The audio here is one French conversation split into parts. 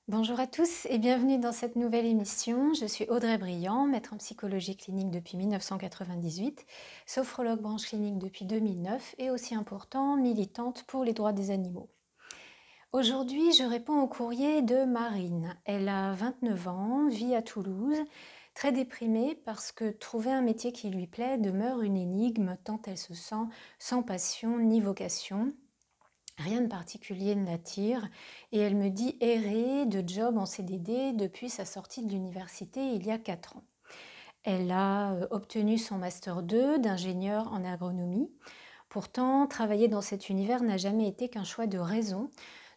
Bonjour à tous et bienvenue dans cette nouvelle émission. Je suis Audrey Briand, maître en psychologie clinique depuis 1998, sophrologue branche clinique depuis 2009 et aussi important, militante pour les droits des animaux. Aujourd'hui, je réponds au courrier de Marine. Elle a 29 ans, vit à Toulouse, très déprimée parce que trouver un métier qui lui plaît demeure une énigme tant elle se sent sans passion ni vocation. Rien de particulier ne l'attire et elle me dit errer de job en CDD depuis sa sortie de l'université il y a 4 ans. Elle a obtenu son master 2 d'ingénieur en agronomie. Pourtant, travailler dans cet univers n'a jamais été qu'un choix de raison.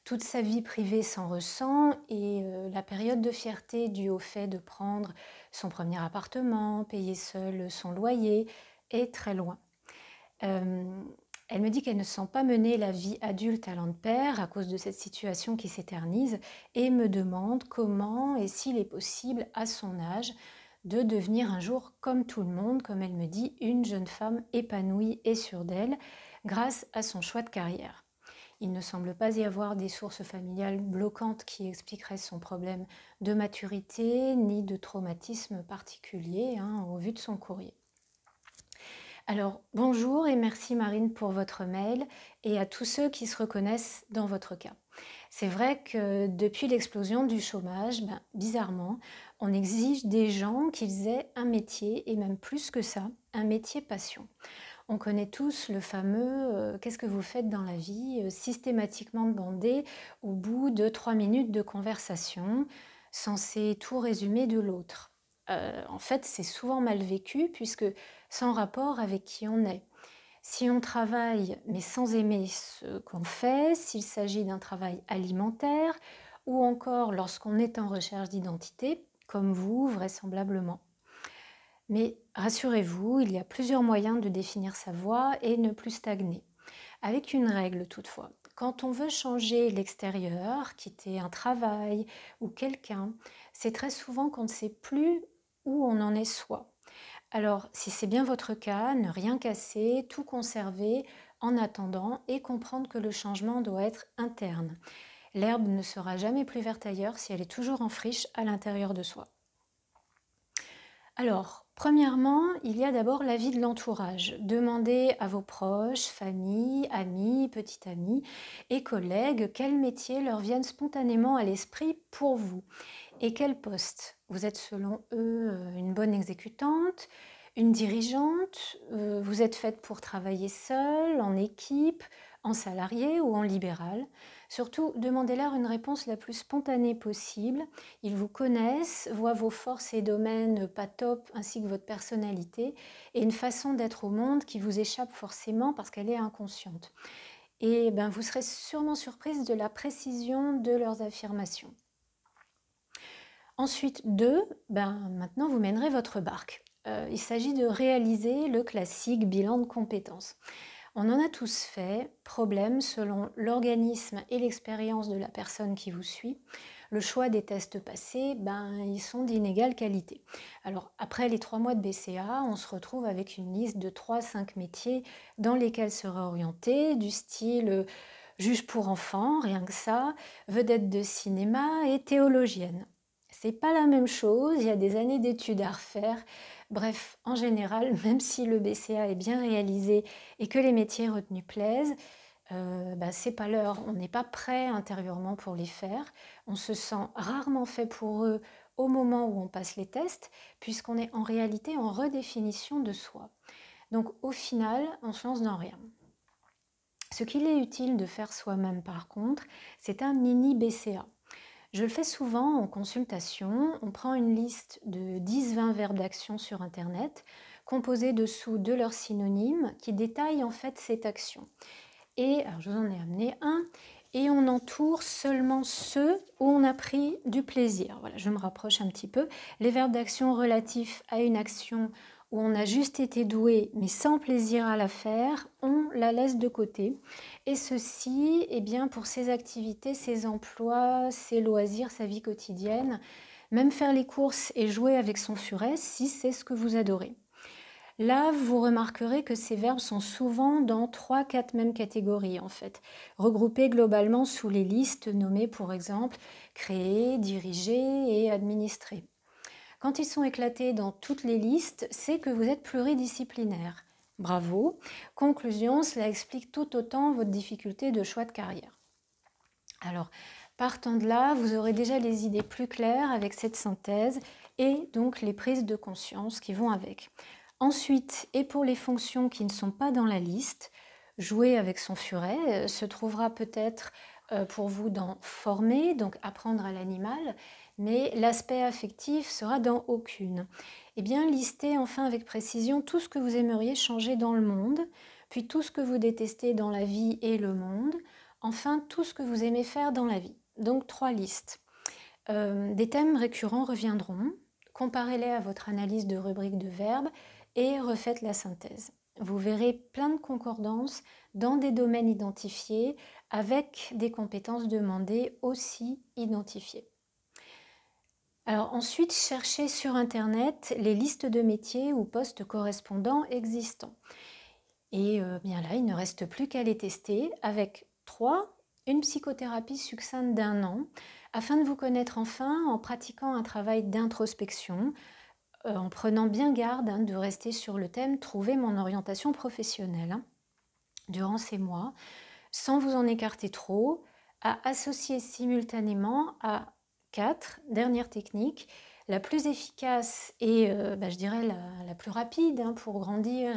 Toute sa vie privée s'en ressent et la période de fierté due au fait de prendre son premier appartement, payer seule son loyer, est très loin. Elle me dit qu'elle ne sent pas mener la vie adulte à l'an-de-père à cause de cette situation qui s'éternise et me demande comment et s'il est possible à son âge de devenir un jour comme tout le monde, comme elle me dit, une jeune femme épanouie et sûre d'elle grâce à son choix de carrière. Il ne semble pas y avoir des sources familiales bloquantes qui expliqueraient son problème de maturité ni de traumatisme particulier au vu de son courrier. Alors, bonjour et merci Marine pour votre mail et à tous ceux qui se reconnaissent dans votre cas. C'est vrai que depuis l'explosion du chômage, bizarrement, on exige des gens qu'ils aient un métier et même plus que ça, un métier passion. On connaît tous le fameux qu'est-ce que vous faites dans la vie systématiquement demandé au bout de 3 minutes de conversation, censé tout résumer de l'autre. En fait, c'est souvent mal vécu puisque sans rapport avec qui on est. Si on travaille mais sans aimer ce qu'on fait, s'il s'agit d'un travail alimentaire ou encore lorsqu'on est en recherche d'identité, comme vous vraisemblablement. Mais rassurez-vous, il y a plusieurs moyens de définir sa voie et ne plus stagner. Avec une règle toutefois. Quand on veut changer l'extérieur, quitter un travail ou quelqu'un, c'est très souvent qu'on ne sait plus où on en est soi. Alors, si c'est bien votre cas, ne rien casser, tout conserver en attendant et comprendre que le changement doit être interne. L'herbe ne sera jamais plus verte ailleurs si elle est toujours en friche à l'intérieur de soi. Alors, premièrement, il y a d'abord l'avis de l'entourage. Demandez à vos proches, famille, amis, petits amis et collègues quels métiers leur viennent spontanément à l'esprit pour vous et quel poste. Vous êtes selon eux une bonne exécutante, une dirigeante, vous êtes faite pour travailler seule, en équipe, en salarié ou en libéral. Surtout, demandez-leur une réponse la plus spontanée possible. Ils vous connaissent, voient vos forces et domaines pas top, ainsi que votre personnalité, et une façon d'être au monde qui vous échappe forcément parce qu'elle est inconsciente. Et vous serez sûrement surprise de la précision de leurs affirmations. Ensuite, maintenant vous mènerez votre barque. Il s'agit de réaliser le classique bilan de compétences. On en a tous fait, problème selon l'organisme et l'expérience de la personne qui vous suit. Le choix des tests passés, ils sont d'inégale qualité. Alors après les 3 mois de BCA, on se retrouve avec une liste de 3-5 métiers dans lesquels se réorienter, du style juge pour enfants, rien que ça, vedette de cinéma et théologienne. C'est pas la même chose, il y a des années d'études à refaire. Bref, en général, même si le BCA est bien réalisé et que les métiers retenus plaisent, c'est pas l'heure. On n'est pas prêt intérieurement pour les faire. On se sent rarement fait pour eux au moment où on passe les tests, puisqu'on est en réalité en redéfinition de soi. Donc au final, on se lance dans rien. Ce qu'il est utile de faire soi-même par contre, c'est un mini BCA. Je le fais souvent en consultation. On prend une liste de 10-20 verbes d'action sur Internet, composés dessous de leurs synonymes, qui détaillent en fait cette action. Et alors je vous en ai amené un, et on entoure seulement ceux où on a pris du plaisir. Voilà, je me rapproche un petit peu. Les verbes d'action relatifs à une action où on a juste été doué mais sans plaisir à la faire, on la laisse de côté. Et ceci, pour ses activités, ses emplois, ses loisirs, sa vie quotidienne, même faire les courses et jouer avec son furet si c'est ce que vous adorez. Là, vous remarquerez que ces verbes sont souvent dans 3, 4 mêmes catégories en fait, regroupés globalement sous les listes nommées pour exemple créer, diriger et administrer. Quand ils sont éclatés dans toutes les listes, c'est que vous êtes pluridisciplinaire. Bravo. Conclusion, cela explique tout autant votre difficulté de choix de carrière. Alors, partant de là, vous aurez déjà les idées plus claires avec cette synthèse et donc les prises de conscience qui vont avec. Ensuite, et pour les fonctions qui ne sont pas dans la liste, jouer avec son furet se trouvera peut-être pour vous dans former, donc apprendre à l'animal, mais l'aspect affectif sera dans aucune. Eh bien, listez enfin avec précision tout ce que vous aimeriez changer dans le monde, puis tout ce que vous détestez dans la vie et le monde, enfin tout ce que vous aimez faire dans la vie. Donc 3 listes. Des thèmes récurrents reviendront, comparez-les à votre analyse de rubrique de verbes et refaites la synthèse. Vous verrez plein de concordances dans des domaines identifiés avec des compétences demandées aussi identifiées. Alors ensuite, cherchez sur Internet les listes de métiers ou postes correspondants existants. Et bien là, il ne reste plus qu'à les tester avec 3, une psychothérapie succincte d'1 an, afin de vous connaître enfin en pratiquant un travail d'introspection, en prenant bien garde de rester sur le thème trouver mon orientation professionnelle durant ces mois, sans vous en écarter trop, à associer simultanément à 4 dernières techniques, la plus efficace et je dirais la plus rapide pour grandir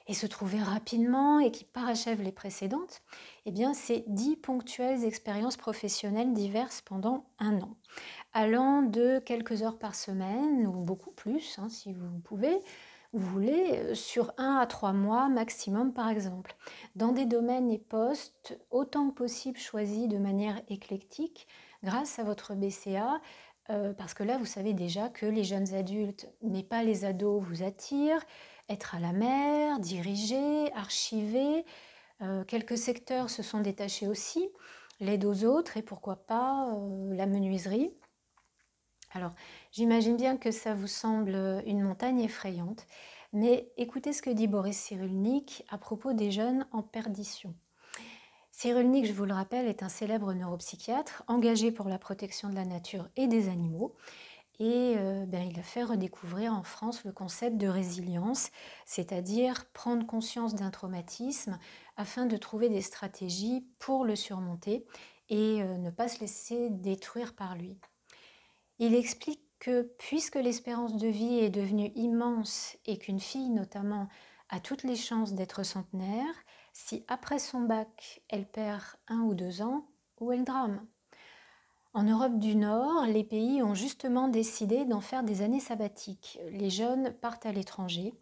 et se trouver rapidement et qui parachève les précédentes, eh bien c'est 10 ponctuelles expériences professionnelles diverses pendant 1 an, allant de quelques heures par semaine ou beaucoup plus si vous pouvez, vous voulez, sur 1 à 3 mois maximum par exemple, dans des domaines et postes autant que possible choisis de manière éclectique grâce à votre BCA, parce que là vous savez déjà que les jeunes adultes, mais pas les ados, vous attirent, être à la mer, diriger, archiver. Quelques secteurs se sont détachés aussi, l'aide aux autres et pourquoi pas la menuiserie. Alors, j'imagine bien que ça vous semble une montagne effrayante, mais écoutez ce que dit Boris Cyrulnik à propos des jeunes en perdition. Cyrulnik, je vous le rappelle, est un célèbre neuropsychiatre engagé pour la protection de la nature et des animaux. Et il a fait redécouvrir en France le concept de résilience, c'est-à-dire prendre conscience d'un traumatisme afin de trouver des stratégies pour le surmonter et ne pas se laisser détruire par lui. Il explique que puisque l'espérance de vie est devenue immense et qu'une fille notamment a toutes les chances d'être centenaire, si après son bac elle perd 1 ou 2 ans, où est le drame ? En Europe du Nord, les pays ont justement décidé d'en faire des années sabbatiques. Les jeunes partent à l'étranger,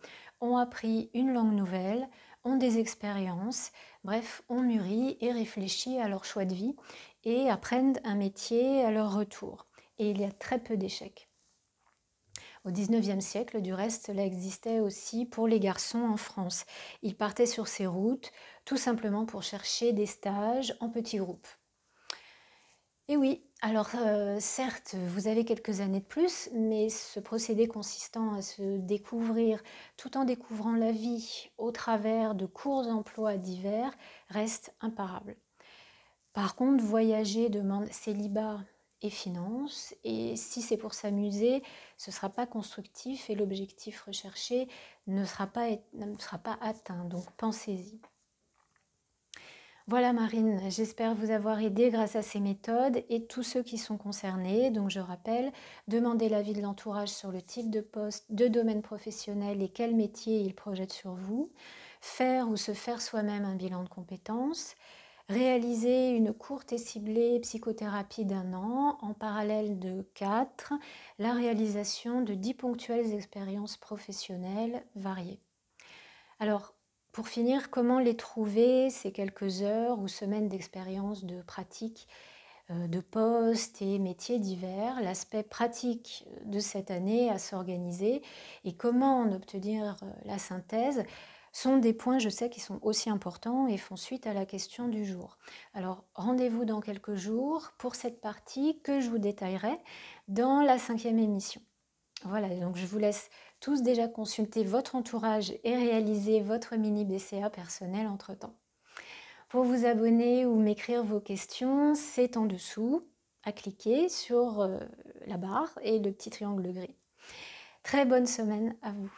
ont appris une langue nouvelle, ont des expériences, bref, ont mûri et réfléchi à leur choix de vie et apprennent un métier à leur retour. Et il y a très peu d'échecs. Au XIXe siècle, du reste, cela existait aussi pour les garçons en France. Ils partaient sur ces routes tout simplement pour chercher des stages en petits groupes. Et oui, alors certes, vous avez quelques années de plus, mais ce procédé consistant à se découvrir tout en découvrant la vie au travers de courts emplois divers reste imparable. Par contre, voyager demande célibat et finances, et si c'est pour s'amuser, ce ne sera pas constructif et l'objectif recherché ne sera pas atteint, donc pensez-y. Voilà Marine, j'espère vous avoir aidé grâce à ces méthodes et tous ceux qui sont concernés. Donc je rappelle, demandez l'avis de l'entourage sur le type de poste, de domaine professionnel et quel métier il projette sur vous. Faire ou se faire soi-même un bilan de compétences. Réaliser une courte et ciblée psychothérapie d'1 an, en parallèle de 4, la réalisation de 10 ponctuelles expériences professionnelles variées. Alors, pour finir, comment les trouver, ces quelques heures ou semaines d'expérience de pratique de postes et métiers divers, l'aspect pratique de cette année à s'organiser et comment en obtenir la synthèse sont des points, je sais, qui sont aussi importants et font suite à la question du jour. Alors, rendez-vous dans quelques jours pour cette partie que je vous détaillerai dans la 5e émission. Voilà, donc je vous laisse tous déjà consulté votre entourage et réalisé votre mini BCA personnel entre-temps. Pour vous abonner ou m'écrire vos questions, c'est en dessous, à cliquer sur la barre et le petit triangle gris. Très bonne semaine à vous.